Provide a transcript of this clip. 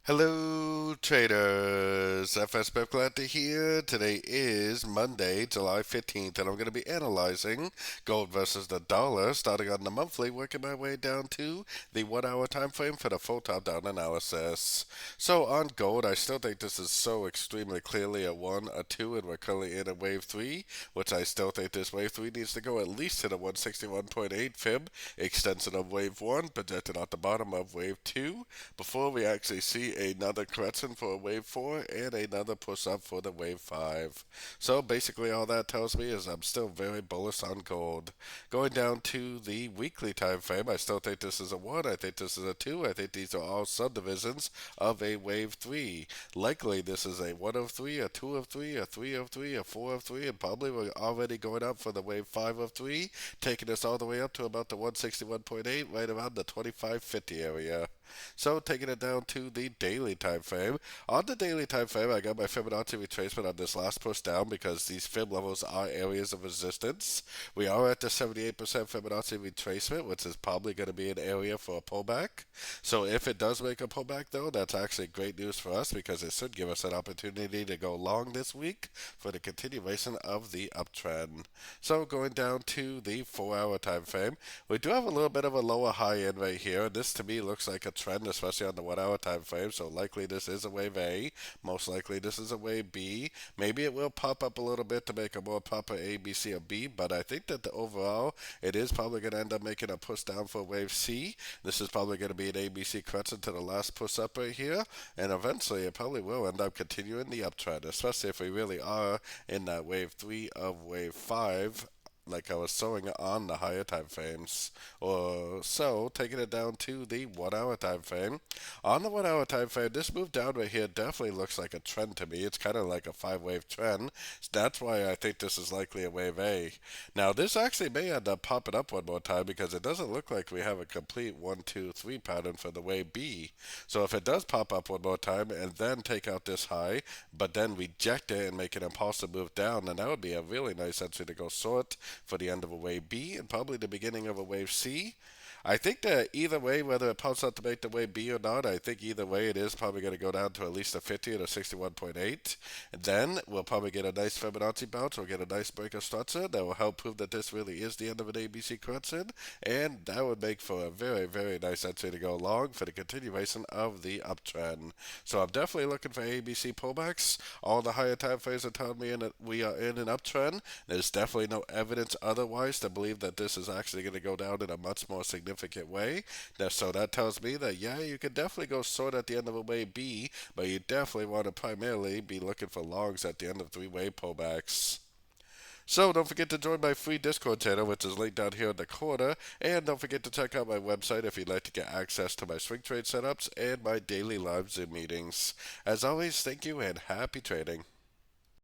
Hello, traders. FX Pip Collector here. Today is Monday, July 15th, and I'm going to be analyzing gold versus the dollar, starting on the monthly, working my way down to the 1 hour time frame for the full top-down analysis. So on gold, I still think this is so extremely clearly a 1, a 2, and we're currently in a wave 3, which I still think this wave 3 needs to go at least to the 161.8 fib, extension of wave 1, projected at the bottom of wave 2, before we actually see another correction for wave 4 and another push up for the wave 5. So basically all that tells me is I'm still very bullish on gold. Going down to the weekly time frame, I still think this is a 1, I think this is a 2, I think these are all subdivisions of a wave 3. Likely this is a 1 of 3, a 2 of 3, a 3 of 3, a 4 of 3, and probably we're already going up for the wave 5 of 3, taking us all the way up to about the 161.8, right around the 2550 area. So taking it down to the daily time frame. On the daily time frame, I got my Fibonacci retracement on this last push down because these fib levels are areas of resistance. We are at the 78% Fibonacci retracement, which is probably going to be an area for a pullback. So if it does make a pullback though, that's actually great news for us because it should give us an opportunity to go long this week for the continuation of the uptrend. So going down to the 4 hour time frame, we do have a little bit of a lower high end right here. This to me looks like a trend, especially on the 1 hour time frame. So likely this is a wave A. Most likely this is a wave B. Maybe it will pop up a little bit to make a more proper A, B, C, or B. But I think that overall it is probably going to end up making a push down for wave C. This is probably going to be an A, B, C correction to the last push up right here. And eventually it probably will end up continuing the uptrend, especially if we really are in that wave 3 of wave 5, like I was showing on the higher time frames. Or so, taking it down to the 1 hour time frame. On the 1 hour time frame, this move down right here definitely looks like a trend to me. It's kind of like a 5 wave trend. That's why I think this is likely a wave A. Now, this actually may end up popping up one more time because it doesn't look like we have a complete 1, 2, 3 pattern for the wave B. So if it does pop up one more time and then take out this high, but then reject it and make an impulsive move down, then that would be a really nice entry to go short for the end of a wave B and probably the beginning of a wave C. I think that either way, whether it pops out to make the wave B or not, I think either way it is probably going to go down to at least a 50 or a 61.8. And then we'll probably get a nice Fibonacci bounce. We'll get a nice break of structure that will help prove that this really is the end of an ABC correction. And that would make for a very, very nice entry to go long for the continuation of the uptrend. So I'm definitely looking for ABC pullbacks. All the higher time frames are telling me that we are in an uptrend. There's definitely no evidence otherwise to believe that this is actually going to go down in a much more significant way. So that tells me that, yeah, you can definitely go short at the end of a wave B, but you definitely want to primarily be looking for longs at the end of 3 wave pullbacks. So don't forget to join my free Discord channel, which is linked down here in the corner. And don't forget to check out my website if you'd like to get access to my swing trade setups and my daily live Zoom meetings. As always, thank you and happy trading.